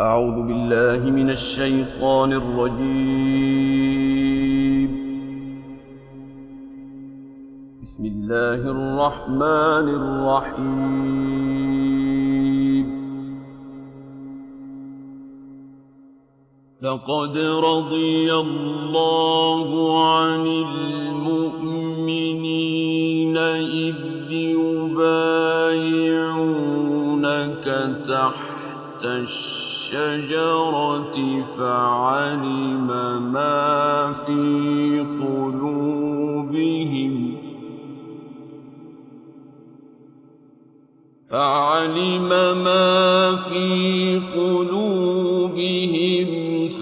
أعوذ بالله من الشيطان الرجيم. بسم الله الرحمن الرحيم. لقد رضي الله عن المؤمنين إذ يبايعونك تحت الشجرة فعلم ما في قلوبهم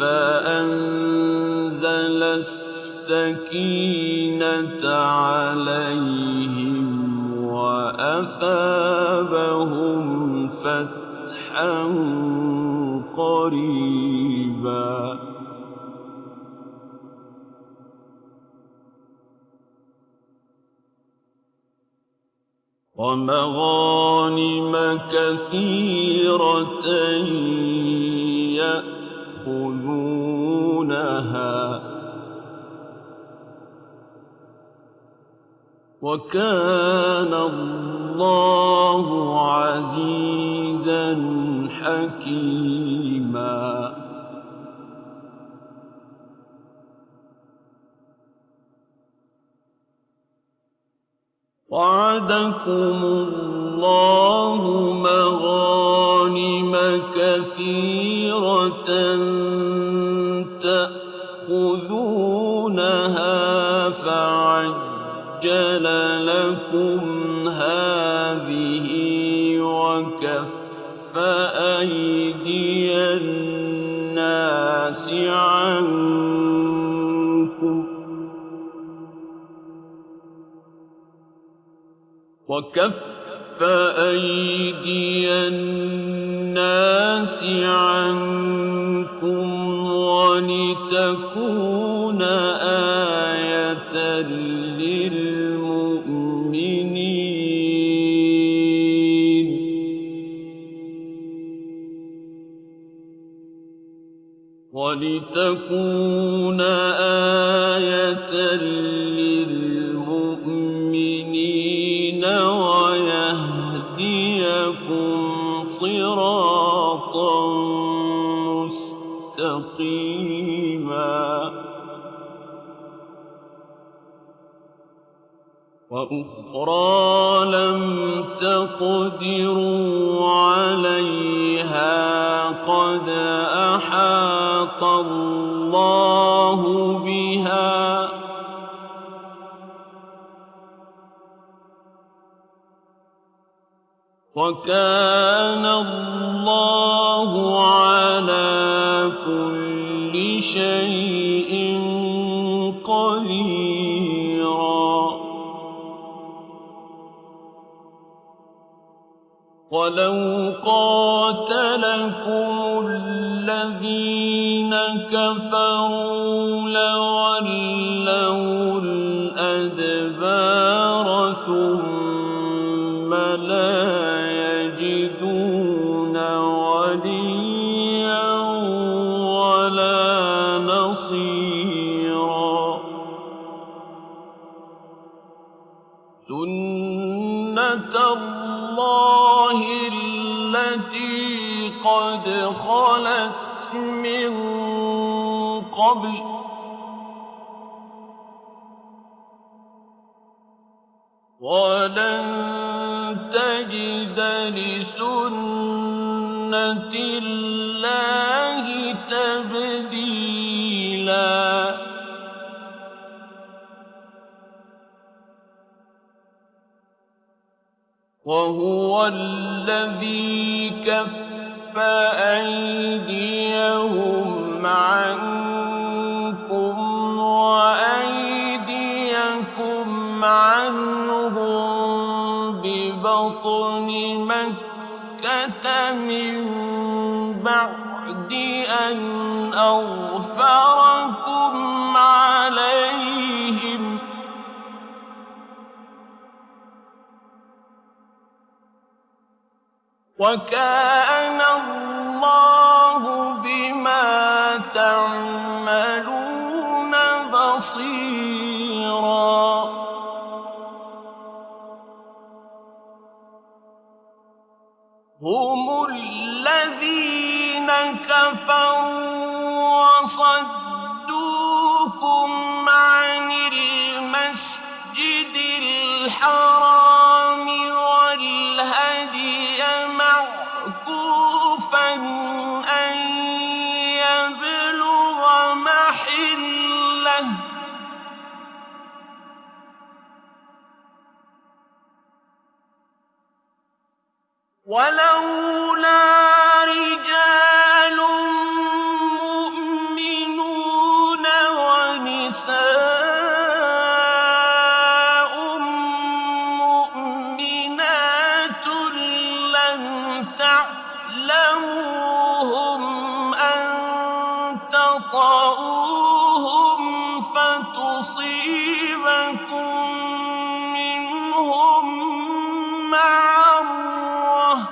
فأنزل السكينة عليهم وأثابهم فتحا قريبا. ومغانم كثيرة يأخذونها وكان الله عزيزا حكيما. وعدكم الله مغانم كثيرة تأخذونها فعجل لكم هذه وكف أيدي الناس عنكم ولتكون آية للمؤمنين ويهديكم صراطا مستقيما. وأخرى لم تقدروا عليها قد أحاط الله بها وكان الله على كل شيء قديرا. ولو قاتلكم الذين كفروا لولوا الأدبار ثم لا يجدون وليا ولا نصيرا. سنة الله التي قد خلت من قبل ولن تجد لسنة الله تبديلا. وهو الذي كف أيديهم عنكم وأيديكم عنهم ببطن مكة من بعد أن أظفركم عليهم وكان الله تَعْمَلُونَ بَصِيرًا هُمُ الَّذِينَ كَفَرُوا وَصَدُّوكُمْ عَنِ الْمَسْجِدِ الْحَرَامِ وَالْهَدْيَ مَعْكُوفًا أَن يَبْلُغَ مَحِلَّهُ ۚ وَلَوْلَا رِجَالٌ مُّؤْمِنُونَ وَنِسَاءٌ مُّؤْمِنَاتٌ لَّمْ تَعْلَمُوهُمْ أَن تَطَئُوهُمْ فَتُصِيبَكُم مِّنْهُم مَّعَرَّةٌ ۚ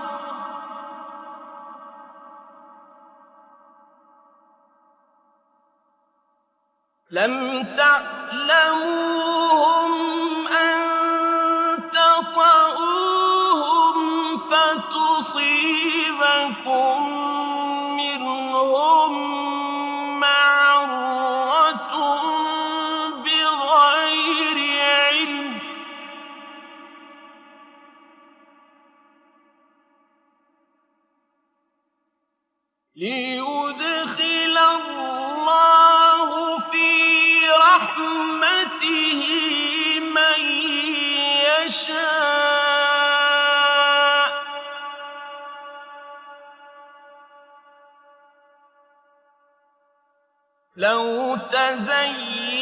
لَمْ تَعْلَمُوهُمْ أَن تَطَئُوهُمْ فَتُصِيبَكُم مِّنْهُم مَّعَرَّةٌ بِغَيْرِ عِلْمٍ ۖ لِّيُدْخِلَ اللَّهُ فِي رَحْمَتِهِ مَن يَشَاءُ ۚ لَوْ تَزَيَّلُوا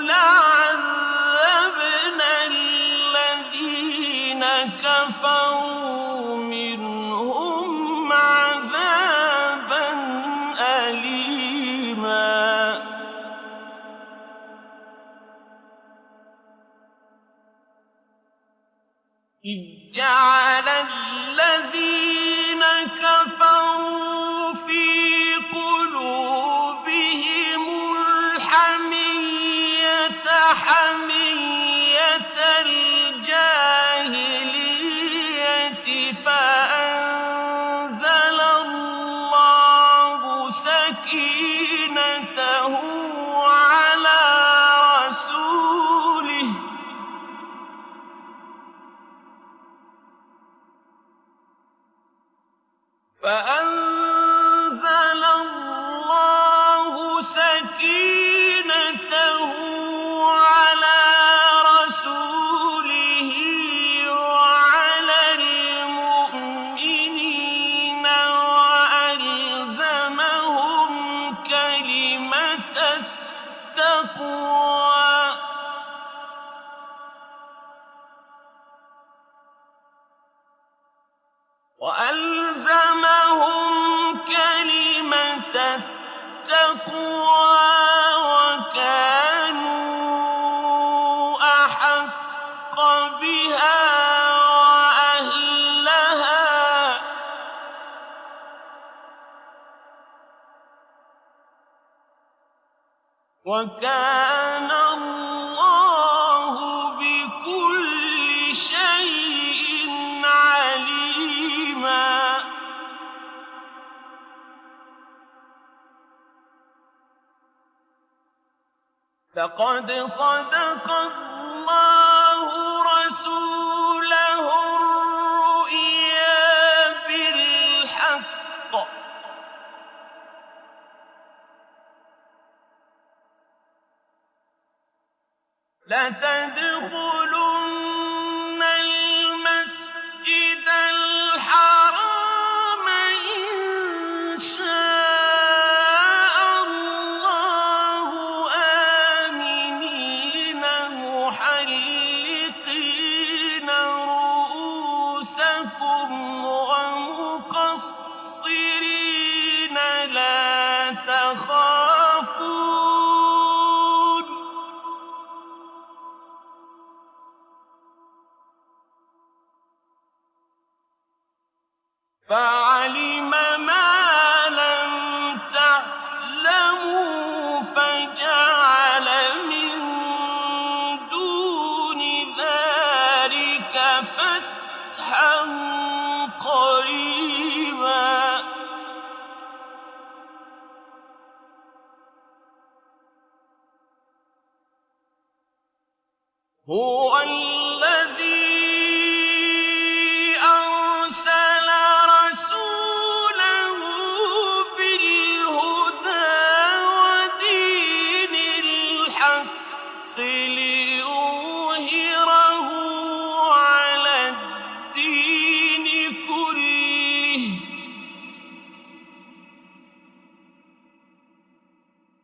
لَعَذَّبْنَا الَّذِينَ كَفَرُوا مِنْهُمْ عَذَابًا أَلِيمًا إِذْ جَعَلَ الَّذِينَ كَفَرُوا فِي قُلُوبِهِمُ الْحَمِيَّةَ حَمِيَّةَ الْجَاهِلِيَّةِ فَأَنزَلَ اللَّهُ سَكِينَتَهُ عَلَىٰ رَسُولِهِ وَعَلَى الْمُؤْمِنِينَ وَأَلْزَمَهُمْ كَلِمَةَ التَّقْوَىٰ وَكَانُوا أَحَقَّ بِهَا وَأَهْلَهَا ۚ وَكَانَ اللَّهُ بِكُلِّ شَيْءٍ عَلِيمًا لَّقَدْ صَدَقَ اللَّهُ رَسُولَهُ الرُّؤْيَا بِالْحَقِّ ۖ لَتَدْخُلُنَّ الْمَسْجِدَ الْحَرَامَ إِن شَاءَ اللَّهُ آمِنِينَ مُحَلِّقِينَ رُءُوسَكُمْ وَمُقَصِّرِينَ لَا تَخَافُونَ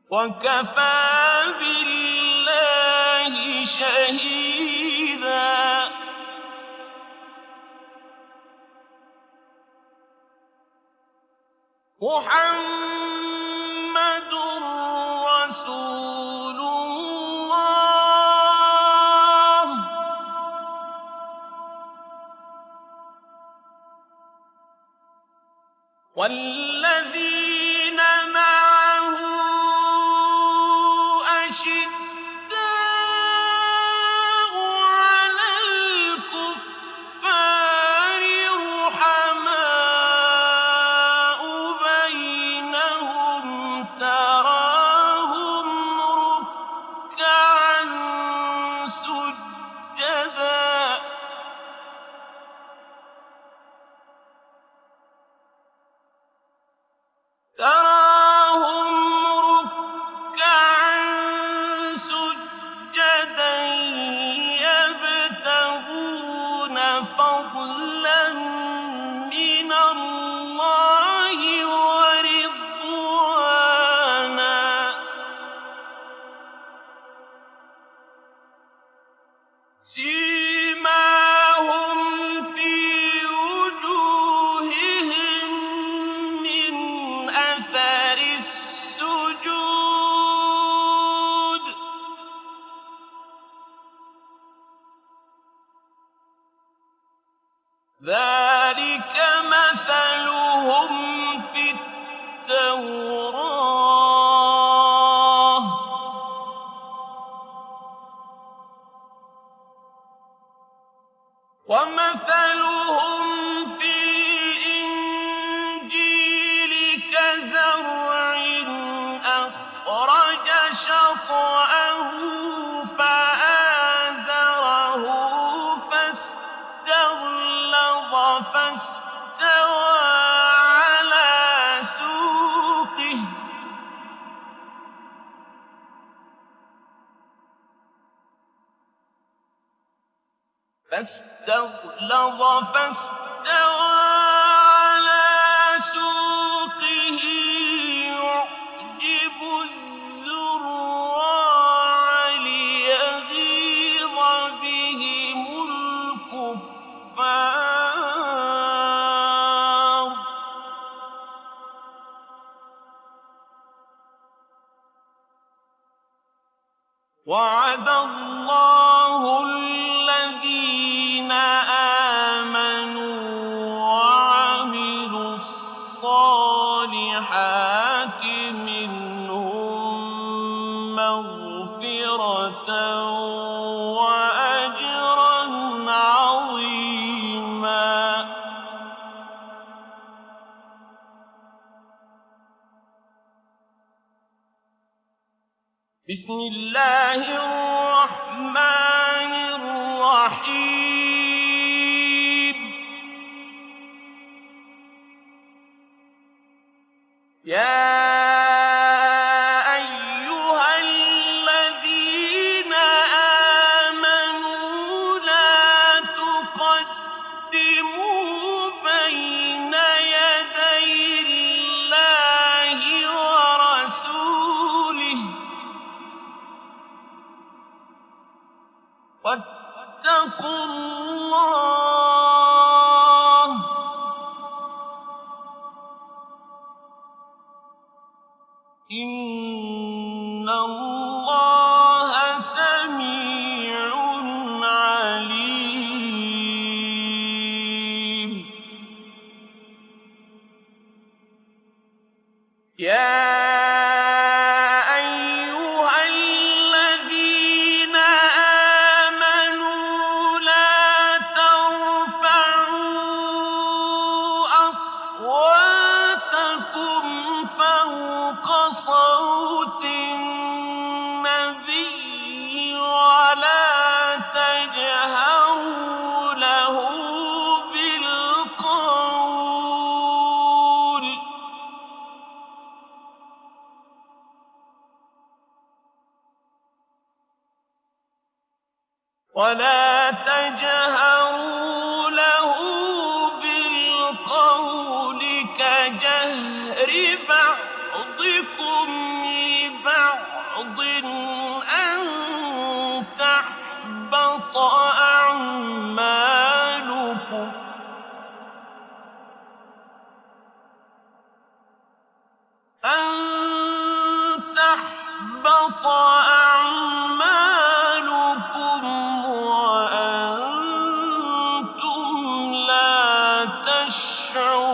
وَكَفَىٰ بِاللَّهِ شَهِيدًا. مُّحَمَّدٌ رَّسُولُ اللَّهِ وَالَّذِينَ مَعَهُ أَشِدَّاءُ عَلَى الْكُفَّارِ رُحَمَاءُ بَيْنَهُمْ تَرَاهُمْ رُكَّعًا سُجَّدًا يَبْتَغُونَ فَضْلًا مِّنَ اللَّهِ وَرِضْوَانًا ۖ سِيمَاهُمْ فِي وُجُوهِهِم مِّنْ أَثَرِ السُّجُودِ ۚ ذَٰلِكَ مَثَلُهُمْ فِي التَّوْرَاةِ ۚ وَمَثَلُهُمْ فِي الْإِنجِيلِ كَزَرْعٍ أَخْرَجَ شَطْأَهُ فَآزَرَهُ فَاسْتَغْلَظَ فَاسْتَوَىٰ عَلَىٰ سُوقِهِ يُعْجِبُ الزُّرَّاعَ لِيَغِيظَ بِهِمُ الْكُفَّارَ ۗ وَعَدَ اللَّهُ الَّذِينَ آمَنُوا وَعَمِلُوا الصَّالِحَاتِ مِنْهُم مَّغْفِرَةً وَأَجْرًا عَظِيمًا. بسم الله الرحمن الرحيم. يا أيها الذين آمنوا لا تقدموا بين يدي الله ورسوله، واتقوا الله، إن الله سميع عليم. يا أيها الذين آمنوا لا ترفعوا أصواتكم فوق صوت النبي ولا تجهروا له بالقول كجهر بعضكم لبعض أعمالكم وأنتم لا تشعرون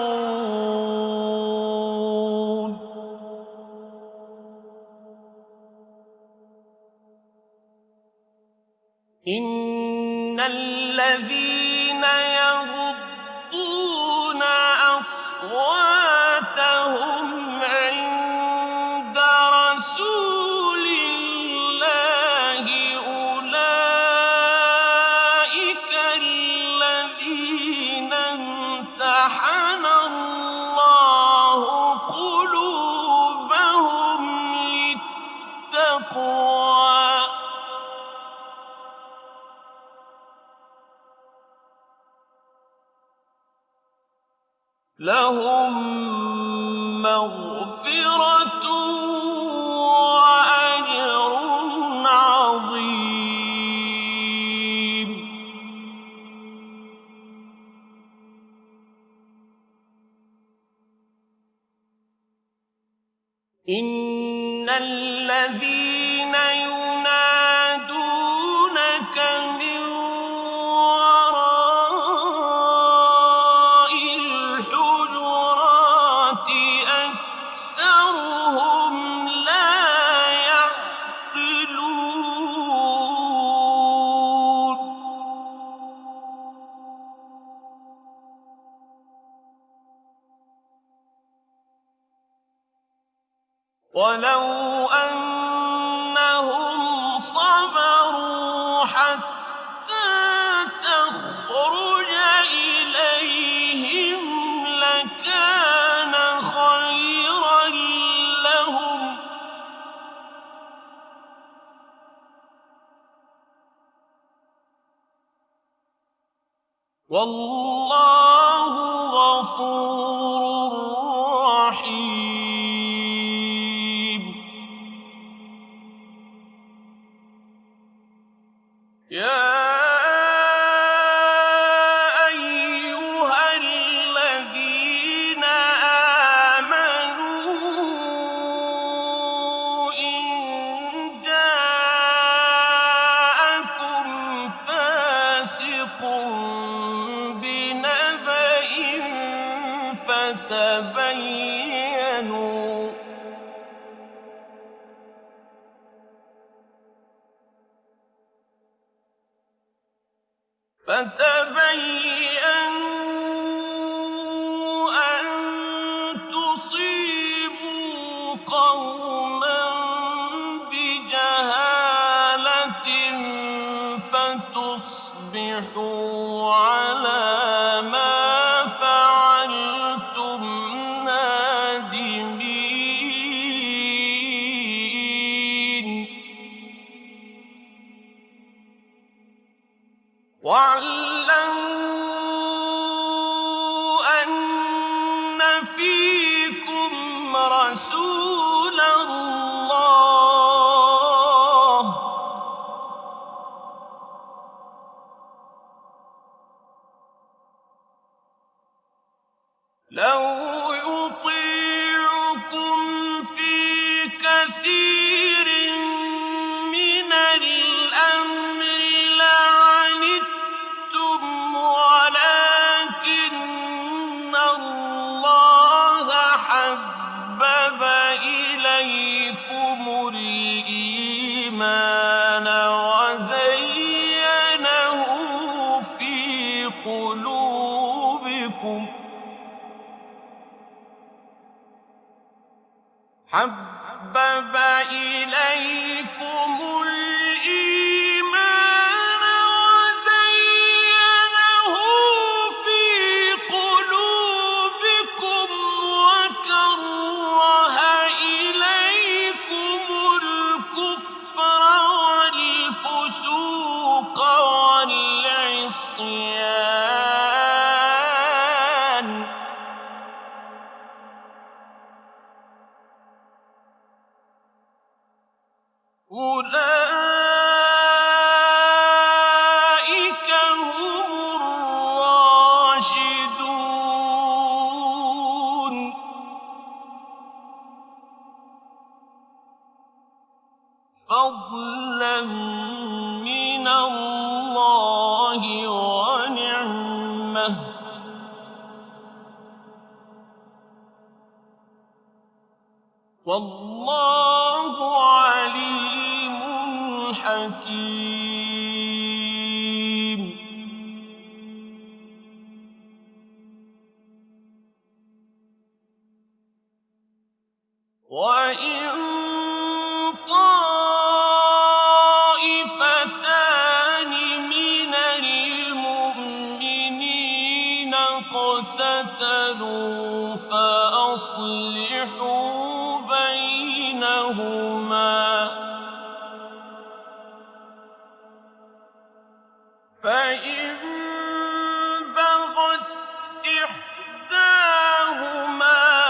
إن الذين يغضون أصواتهم عند رسول الله أولئك الذين امتحن الله قلوبهم للتقوى لهم مغفرة وأجر عظيم إن الذين ينادونك من وراء الحجرات أكثرهم لا يعقلون ولو أنهم صبروا حتى تخرج إليهم لكان خيرا لهم والله غفور رحيم يا أيها الذين آمنوا إن جاءكم فاسق بنبأ فتبينوا أن تصيبوا قوما بجهالة فتصبحوا على ما فعلتم نادمين واعلموا أن فيكم رسول الله لو يطيعكم في كثير من الأمر لعنتم ولكن الله حبب إليكم الإيمان وزينه في قلوبكم حبب إليكم الإيمان وزينه في قلوبكم وكره إليكم الكفر والفسوق والعصيان أولئك هم الراشدون فَضْلًا مِّنَ اللَّهِ وَنِعْمَةً ۚ وَاللَّهُ عَلِيمٌ حَكِيمٌ. وَإِن طَائِفَتَانِ مِنَ الْمُؤْمِنِينَ اقْتَتَلُوا فَأَصْلِحُوا بَيْنَهُمَا ۖ فَإِن بَغَتْ إِحْدَاهُمَا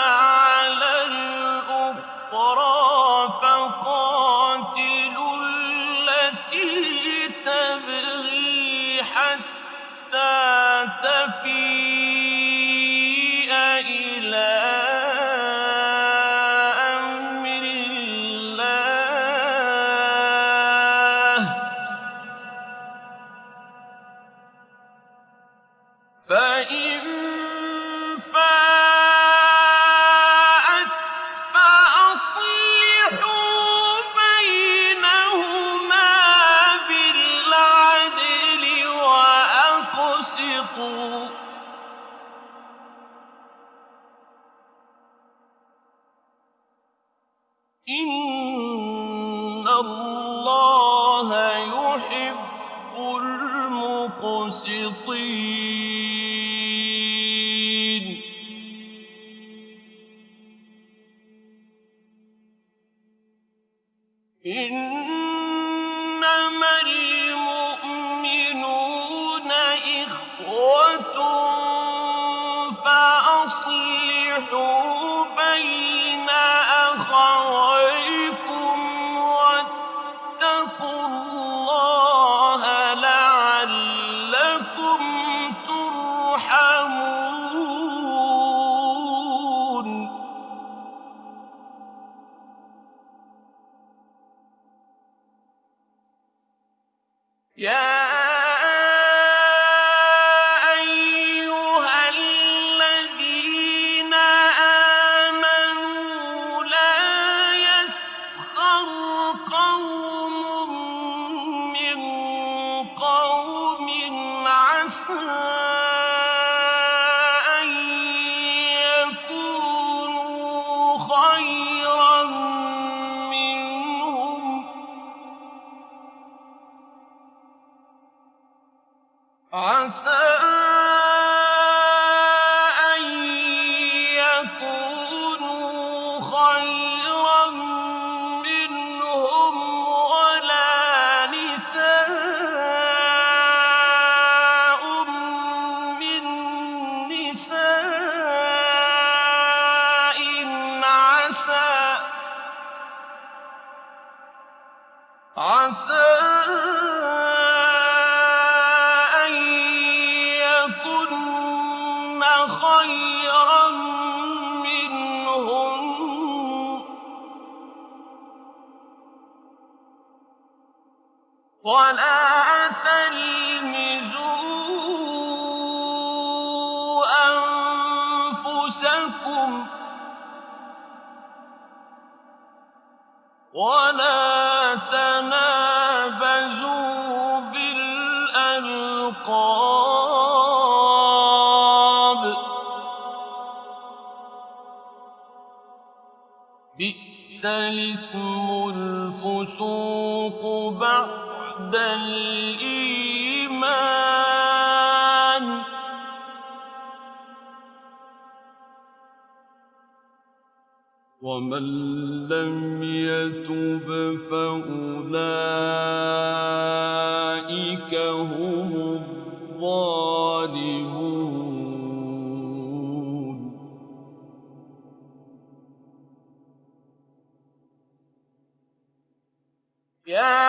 عَلَى الْأُخْرَىٰ فَقَاتِلُوا الَّتِي تَبْغِي حَتَّىٰ تَفِيءَ إِلَىٰ أَمْرِ اللَّهِ ۚ فَإِن فَاءَتْ فَأَصْلِحُوا بَيْنَهُمَا بِالْعَدْلِ وَأَقْسِطُوا ۖ إِنَّ اللَّهَ يُحِبُّ الْمُقْسِطِينَ. إِنَّمَا الْمُؤْمِنُونَ إِخْوَةٌ فَأَصْلِحُوا بَيْنَ أَخَوَيْكُمْ وَاتَّقُوا اللَّهَ لَعَلَّكُمْ تُرْحَمُونَ. يَا أَيُّهَا الَّذِينَ آمَنُوا لَا يَسْخَرْ قَوْمٌ مِّن قَوْمٍ عَسَىٰ أَن يَكُونُوا خَيْرًا مِّنْهُمْ ۖ عَسَىٰ أَن يَكُونُوا خَيْرًا مِّنْهُمْ ۖ وَلَا نِسَاءٌ مِّن نِّسَاءٍ عَسَىٰ أَن يَكُنَّ خَيْرًا مِّنْهُنَّ ۖ وَلَا تَلْمِزُوا أَنفُسَكُمْ وَلَا تَنَابَزُوا بِالْأَلْقَابِ ۖ بِئْسَ الِاسْمُ الْفُسُوقُ بَعْدَ الْإِيمَانِ ۚ وَمَن لَّمْ يَتُبْ فَأُولَٰئِكَ هُمُ الظَّالِمُونَ. يَا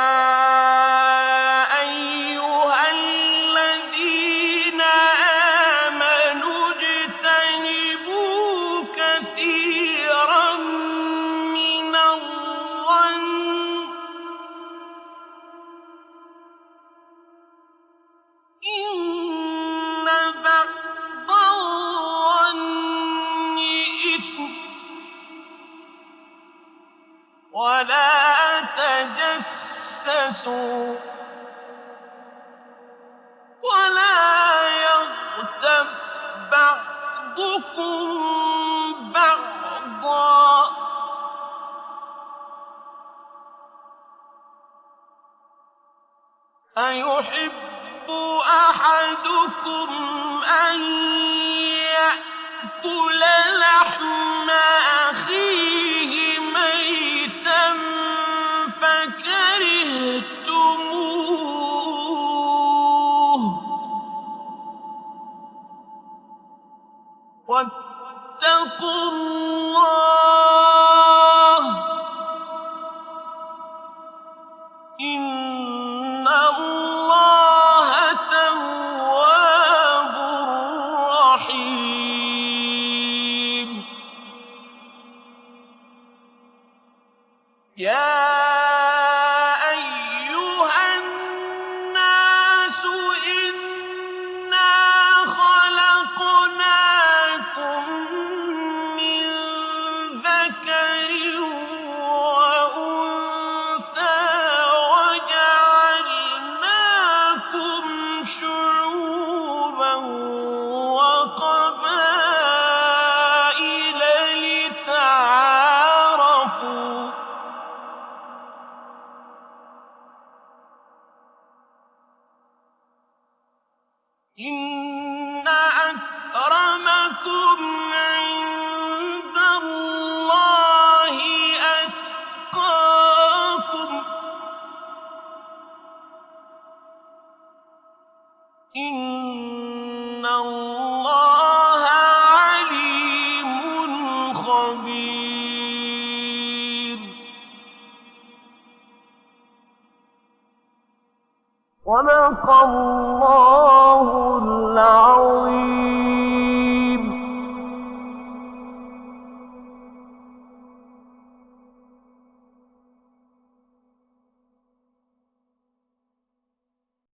أَيُّهَا الَّذِينَ آمَنُوا اجْتَنِبُوا كَثِيرًا مِّنَ الظَّنِّ ولا تجسسوا ولا يغتب بعضكم بعضا أيحب أحدكم أن يأكل لحم أخيه ميتا فكرهتموه واتقوا الله إن الله تواب رحيم يا أيها الناس إنا خلقناكم من ذكر وأنثى وجعلناكم شعوبا وقبائل لتعارفوا إن أكرمكم عند الله أتقاكم إن الله عليم خبير صدق الله العظيم.